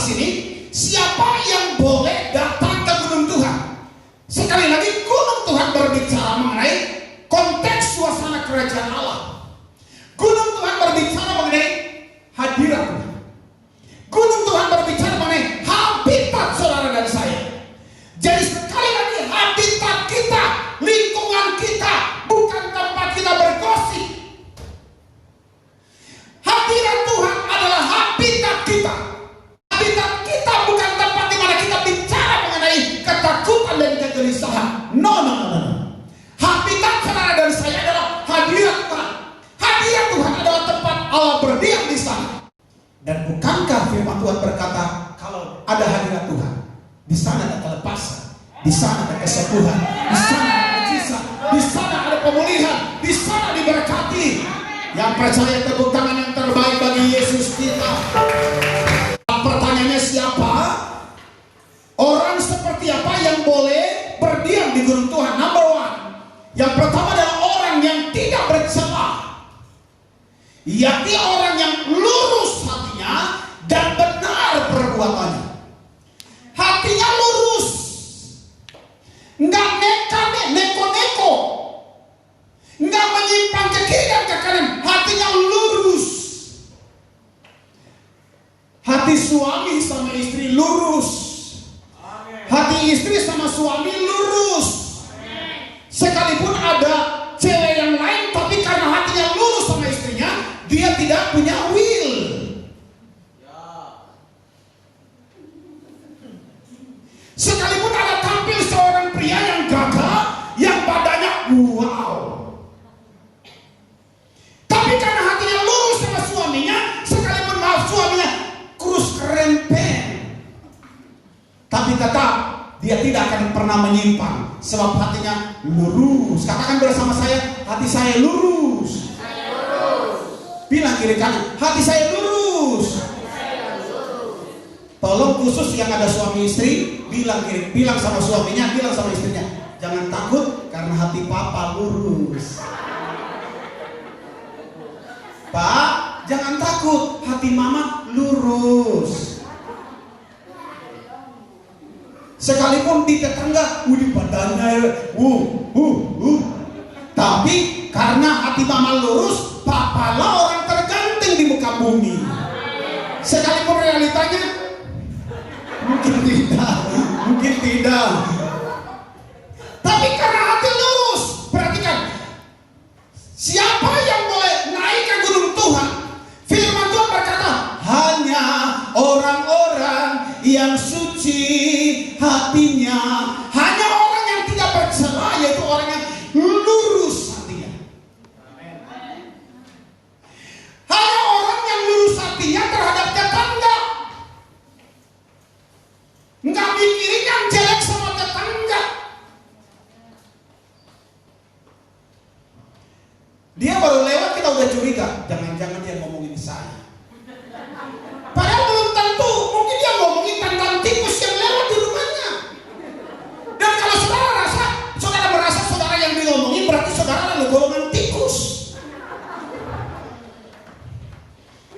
sini, siapa yang boleh datang ke gunung Tuhan? Sekali lagi, gunung Tuhan berbicara mengenai konteks suasana kerajaan Allah. Gunung Tuhan berbicara mengenai hadirat Tuhan. Gunung Tuhan berbicara mengenai habitat saudara dan saya. Jadi sekali lagi, habitat kita, lingkungan kita, bukan tempat kita bergosip. Hadirat Tuhan adalah habitat kita. Habitat kita bukan tempat di mana kita bicara mengenai ketakutan dan kegelisahan. No. Habitat saudara dan saya adalah hadirat Tuhan. Hadirat Tuhan adalah tempat Allah berdiam di sana. Dan bukankah firman Tuhan berkata, kalau ada hadirat Tuhan, di sana ada kelepasan, di sana ada kesembuhan, di sana ada mujizat, di sana ada pemulihan, di sana diberkati. Yang percaya tepuk tangan yang terbaik bagi Yesus kita. Pertanyaannya siapa? Orang seperti apa yang boleh berdiam di gunung Tuhan? Number one. Yang pertama adalah orang yang tidak bercela, yakni orang yang lurus hatinya dan benar perbuatannya. Hatinya lurus, nggak neko-neko, nggak menyimpang ke kiri dan ke kanan. Hatinya lurus. Hati suami sama istri lurus. Hati istri sama suami lurus. Sekalipun ada cewek yang lain, tapi karena hatinya lurus sama istrinya, dia tidak punya will. Sekalipun ada tampil seorang pria yang gagah, yang badannya wow, tapi karena hatinya lurus sama suaminya, sekalipun maaf suaminya kurus kerempeng, tapi tetap dia tidak akan pernah menyimpang, sebab hatinya lurus. Katakan bersama saya, hati saya lurus. Bilang kiri kanan, hati saya lurus. Tolong khusus yang ada suami istri, bilang sama suaminya, bilang sama istrinya, jangan takut karena hati papa lurus. Pak, jangan takut, hati mama lurus. Sekalipun di tetangga, di badannya, tapi karena hati mama lurus, papa lah orang terganteng di muka bumi. Sekalipun realitanya mungkin tidak. Tapi karena hati lurus, perhatikan, siapa yang boleh naik ke gunung Tuhan? Firman Tuhan berkata, hanya orang-orang yang suci hatinya, hanya orang yang tidak bercela, yaitu orang yang lurus hatinya. Hanya orang yang lurus hatinya terhadap tetangga, nggak mikirin yang jelek sama tetangga. Dia baru lewat, kita udah curiga, jangan-jangan dia ngomongin saya. Padahal belum tentu, mungkin dia ngomongin tentang tikus yang lewat di rumahnya. Dan kalau saudara merasa saudara yang ngomongin, berarti saudara adalah golongan tikus.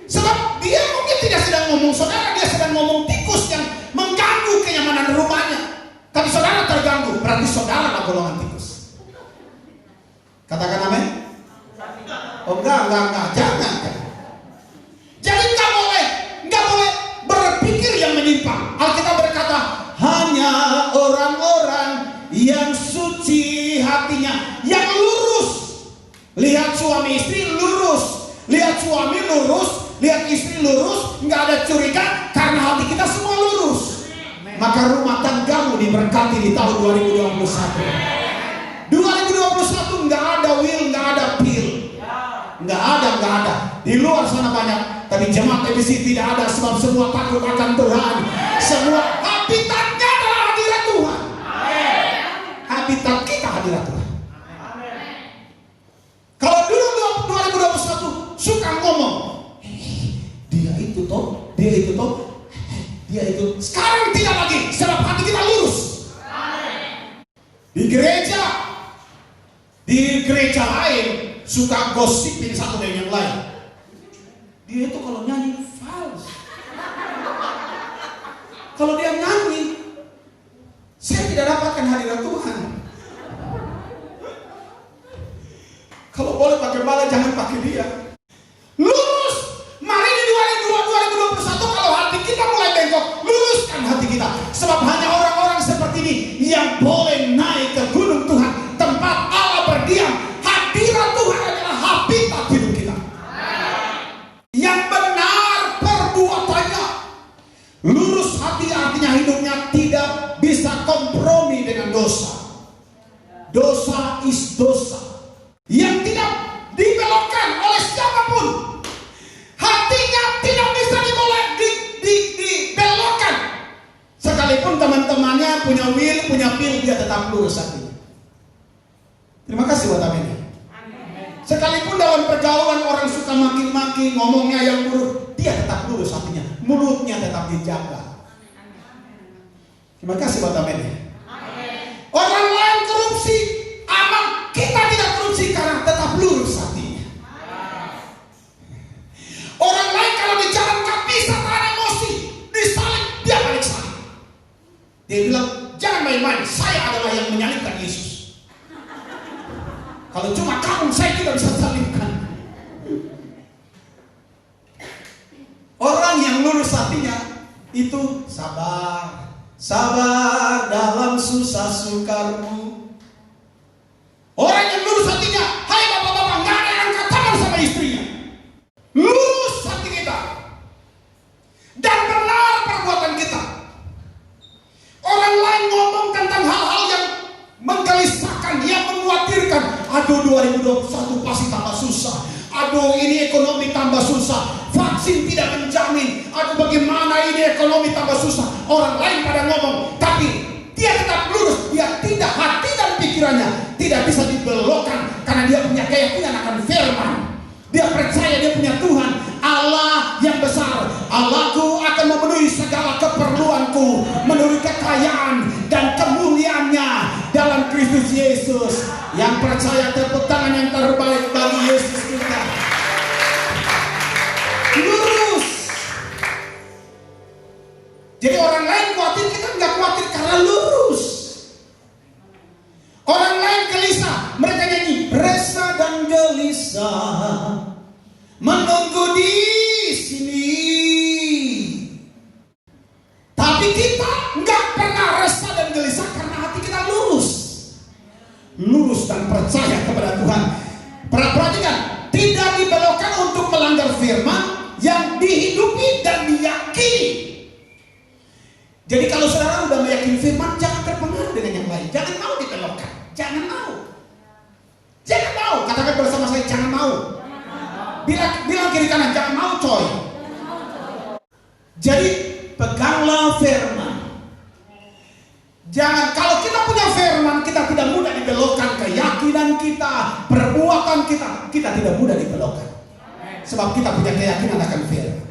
Sebab dia mungkin tidak sedang ngomong saudara, dia sedang ngomong tikus yang mengganggu kenyamanan rumahnya. Tapi saudara terganggu, berarti saudara adalah golongan tikus. Katakan amin. Oh enggak, jangan. Jadi enggak boleh berpikir yang menyimpang. Alkitab berkata, hanya orang-orang yang suci hatinya, yang lurus. Lihat suami istri lurus, lihat suami lurus, lihat istri lurus, nggak ada curiga karena hati kita semua lurus. Maka rumah tanggamu diberkati di tahun 2021. 2021 nggak ada will, nggak ada pill. Nggak ada. Di luar sana banyak, tapi jemaat TBC tidak ada, sebab semua takut akan Tuhan. Semua habitatnya adalah hadirat Tuhan. Habitat kita hadirat Tuhan. Kalau dulu 2021 suka ngomong, dia itu. Sekarang tidak lagi, sebab hati kita lurus. Di gereja lain suka gosipin satu dengan yang lain. Dia itu kalau nyanyi fals. Kalau dia nyanyi, saya tidak dapatkan hadirat Tuhan. Kalau boleh pakai bala, jangan pakai dia. Lurus. Mari di 2021 kalau hati kita mulai bengkok, luruskan hati kita. Sebab hanya orang-orang seperti ini yang boleh naik ke gunung Tuhan, tempat Allah berdiam. Hadirat Tuhan adalah habitat hidup kita. Yang benar perbuatannya. Lurus hati artinya hidupnya tidak bisa kompromi dengan dosa. Dosa is dosa. Yang tidak dibelokkan oleh siapapun. Hatinya tidak bisa dibelokkan. Sekalipun teman-temannya punya will, punya pil, dia tetap lurus hatinya. Terima kasih buat amin. Sekalipun dalam pergaulan orang suka maki-maki, ngomongnya yang buruk, dia tetap lurus hatinya. Mulutnya tetap dijaga. Terima kasih buat amin. Orang lain korupsi, aman. Kita tidak korupsi karena tetap lurus hatinya. Orang lain kalau di jalan gak bisa tahan emosi, disalib, dia balik salib. Dia bilang, jangan main-main, saya adalah yang menyalibkan Yesus. Kalau cuma kamu, saya tidak bisa salibkan. Orang yang lurus hatinya itu sabar. Sabar dalam susah sukarmu. Orang yang lurus hatinya, hai bapak-bapak, gak ada yang angkat tangan sama istrinya. Lurus hati kita. Dan benar perbuatan kita. Orang lain ngomong tentang hal-hal yang menggelisahkan, yang mengkhawatirkan. Aduh 2021 pasti tambah susah. Aduh ini ekonomi tambah susah. Vaksin tidak menjamin. Aduh bagaimana ini ekonomi tambah susah. Orang lain pada ngomong, tapi dia tetap lurus. Dia tidak, hati dan pikirannya tidak bisa dibelokkan karena dia punya keyakinan akan firman. Dia percaya dia punya Tuhan Allah yang besar. Allahku akan memenuhi segala keperluanku menurut kekayaan dan kemuliaannya dalam Kristus Yesus. Yang percaya tepuk tangan yang terbaik bagi Yesus kita. Lurus. Jadi orang lain khawatir, kita nggak khawatir karena lurus. Orang lain gelisah, mereka nyanyi resah dan gelisah menunggu di sini. Tapi kita nggak pernah resah dan gelisah karena hati kita lurus. Lurus dan percaya kepada Tuhan. Perhatikan, tidak dibelokkan untuk melanggar firman yang dihidupi dan diyakini. Jadi kalau saudara udah meyakini firman, jangan terpengaruh dengan yang lain. Jangan mau dibelokkan. Jangan mau. Jangan mau. Katakan bersama saya, jangan mau. Bilang kiri kanan, jangan mau coy. Jadi peganglah firman. Jangan, kalau kita punya firman, kita tidak mudah dibelokkan. Keyakinan kita, perbuatan kita tidak mudah dibelokkan. Sebab kita punya keyakinan akan firman.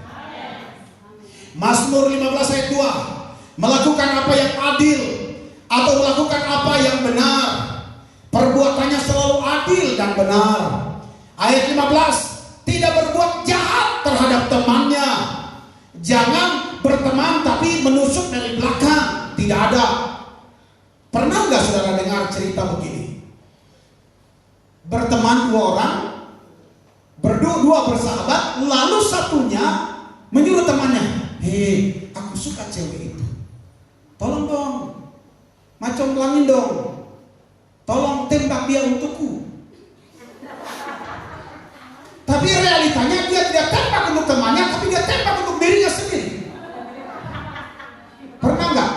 Mazmur 15 ayat 2. Melakukan apa yang adil atau melakukan apa yang benar. Perbuatannya selalu adil dan benar. Ayat 15. Tidak berbuat jahat terhadap temannya. Jangan berteman tapi menusuk dari belakang. Tidak ada. Pernah nggak saudara dengar cerita begini? Berteman dua orang, berdua bersahabat, lalu satunya menyuruh temannya, hei, aku suka cewek itu. Tolong dong, macam pelangin dong. Tolong tembak dia untukku. Tapi realitanya dia tidak tembak untuk temannya, tapi dia tembak untuk dirinya sendiri. Pernah nggak?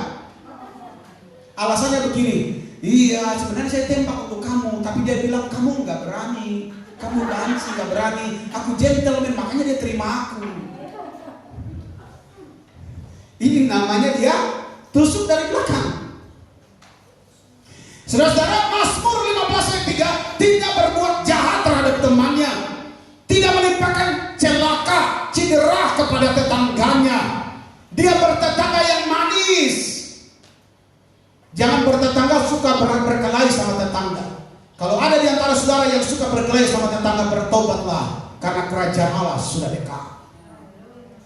Alasannya begini, iya sebenarnya saya tembak untuk kamu, tapi dia bilang kamu nggak berani, kamu banci nggak berani, aku gentleman makanya dia terima aku. Ini namanya dia tusuk dari belakang. Saudara-saudara, Mazmur 15 ayat 3, tidak berbuat jahat terhadap temannya, tidak menimpakan celaka, cedera kepada tetangganya. Dia bertetangga yang manis. Jangan bertetangga suka berkelahi sama tetangga. Kalau ada di antara saudara yang suka berkelahi sama tetangga, bertobatlah, karena kerajaan Allah sudah dekat.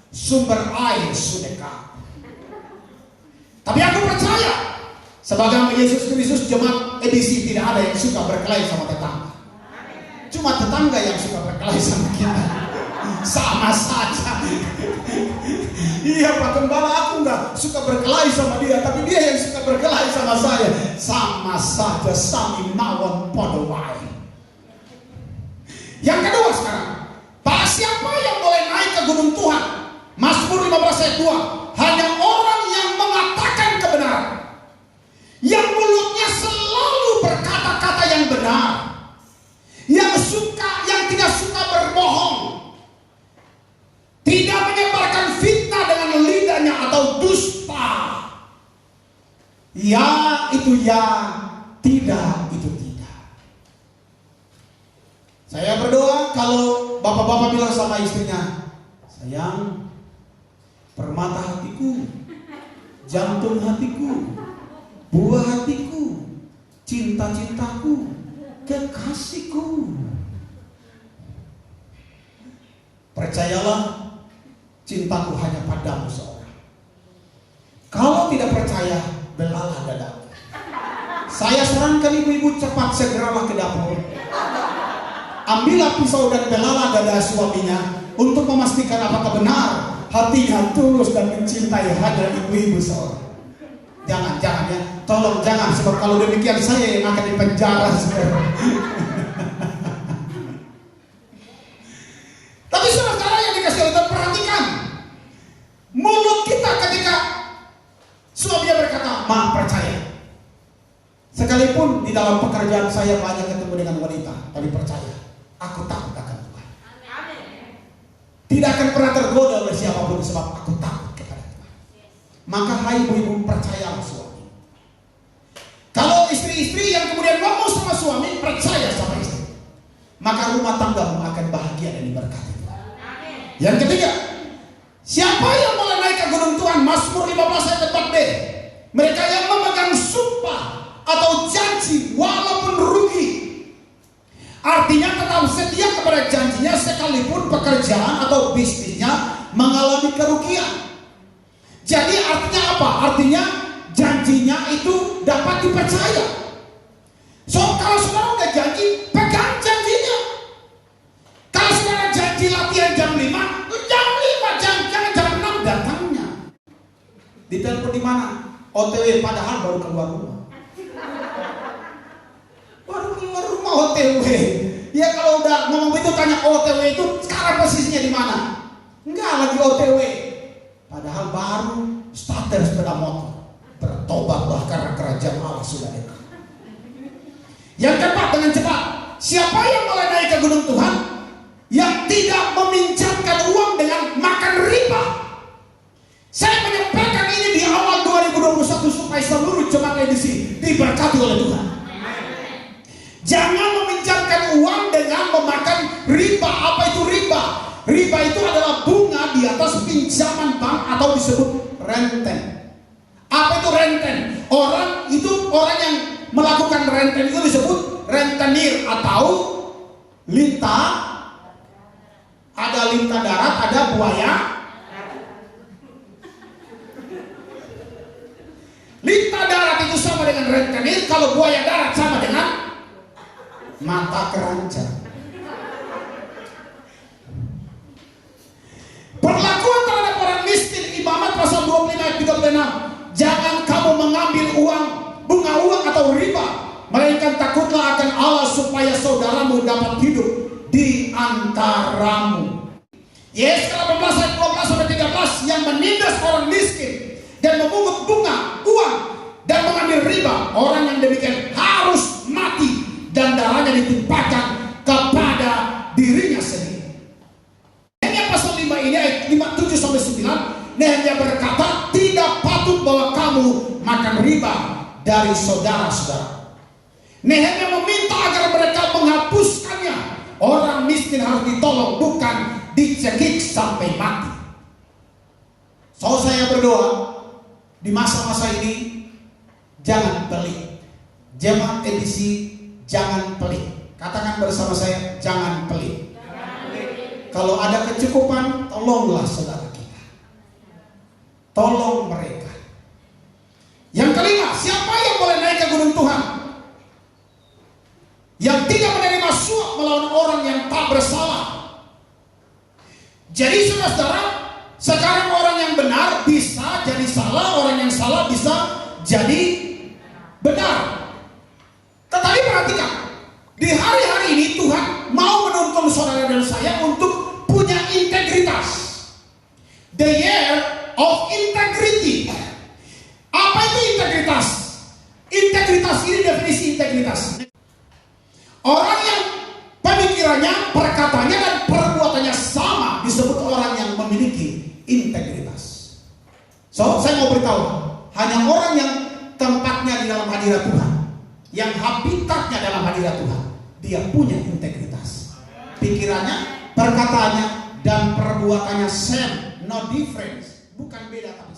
Sumber air sudah dekat. Tapi aku percaya sebagai Yesus Kristus, jemaat edisi tidak ada yang suka berkelahi sama tetangga. Cuma tetangga yang suka berkelahi sama kita. Sama saja. Iya Pak Gembala, aku nggak suka berkelahi sama dia, tapi dia yang suka berkelahi sama saya. Sama saja, sami mawon podo wae. Yang kedua sekarang, Pak, siapa yang boleh naik ke gunung Tuhan? Mazmur 15 ayat 2. Hanya orang yang mengatakan kebenaran, yang mulutnya selalu berkata-kata yang benar, yang tidak suka berbohong, tidak menyebarkan fitnah dengan lidahnya atau dusta. Ya itu ya, tidak itu tidak. Saya berdoa kalau bapak-bapak bilang sama istrinya, sayang, permata hatiku, jantung hatiku, buah hatiku, cinta-cintaku, kekasihku. Percayalah, cintaku hanya padamu seorang. Kalau tidak percaya, belalah dadamu. Saya sarankan ibu-ibu cepat segeralah ke dapur. Ambillah pisau dan belalah dada suaminya untuk memastikan apakah benar hatinya tulus dan mencintai hanya ibu-ibu seorang. Jangan ya, tolong jangan, sebab kalau demikian saya yang akan dipenjara sekarang. Tapi saudara yang dikasih Allah, perhatikan mulut kita ketika suaminya berkata, "Ma, percaya." Sekalipun di dalam pekerjaan saya banyak ketemu dengan wanita, tapi percaya, aku takut akan Tuhan. Tidak akan pernah tergoda oleh siapapun sebab aku takut kepada Tuhan. Maka hai ibu-ibu, percayalah suami. Kalau istri-istri yang kemudian ngomong sama suami, percaya sama istri, maka rumah tanggamu akan bahagia dan diberkati. Yang ketiga, siapa yang boleh naik ke gunung Tuhan? Mazmur 15 ayat 4b. Mereka yang memegang sumpah atau janji walaupun rugi. Artinya tetap setia kepada janjinya sekalipun pekerjaan atau bisnisnya mengalami kerugian. Jadi artinya apa? Artinya janjinya itu dapat dipercaya. So kalau saudara udah janji, pegang janjinya. Kalau saudara janji latihan jam 5, jangan jam 6 datangnya. Ditelepon di mana? OTW, padahal baru keluar rumah. Baru keluar rumah OTW. Ya kalau udah ngomong begitu tanya OTW itu sekarang posisinya di mana? Enggak lagi OTW. Padahal baru starter sepeda motor. Bertobatlah karena kerajaan Allah sudah dekat. Yang keempat, dengan cepat, siapa yang boleh naik ke gunung Tuhan? Yang tidak meminjamkan uang dengan makan riba. Saya menyampaikan ini di awal 2021 supaya seluruh jemaat edisi diberkati oleh Tuhan. Jangan meminjamkan uang dengan memakan riba. Apa itu riba? Riba itu adalah bunga di atas pinjaman bank atau disebut renten. Apa itu renten? Orang yang melakukan renten itu disebut rentenir atau lintah. Ada lintah darat, ada buaya. Lintah darat itu sama dengan rentenir, kalau buaya darat sama dengan mata keranjang. Perlakuan terhadap orang miskin, Imamat pasal 25 ayat 36. Jangan kamu mengambil bunga uang atau riba, melainkan takutlah akan Allah supaya saudaramu dapat hidup di antaramu. Yes, 18 ayat 12 sampai 13, yang menindas orang miskin dan memungut bunga, uang dan mengambil riba, orang yang demikian harus mati dan darahnya ditimpakan kepada dirinya sendiri. Nehemia pasal 5 ini ayat 7 sampai 9, Nehemia berkata, tidak patut bahwa kamu makan riba dari saudara-saudara. Nehemia meminta agar mereka menghapuskannya. Orang miskin harus ditolong, bukan dicekik sampai mati. So saya berdoa di masa-masa ini jangan pelit. Jemaat edisi jangan pelit. Katakan bersama saya, jangan pelit. Kalau ada kecukupan, tolonglah saudara kita. Tolong mereka. saudara, sekarang orang yang benar bisa jadi salah, orang yang salah bisa jadi benar. Tetapi perhatikan, di hari-hari ini Tuhan mau menuntun saudara dan saya untuk punya integritas. The year of integrity. Apa itu integritas? Integritas ini definisi integritas. Orang yang pemikirannya, perkataannya dan perbuatannya sama disebut orang yang memiliki integritas. So, saya mau beritahu, hanya orang yang tempatnya di dalam hadirat Tuhan, yang habitatnya dalam hadirat Tuhan, dia punya integritas. Pikirannya, perkataannya dan perbuatannya same, no difference, bukan beda tapi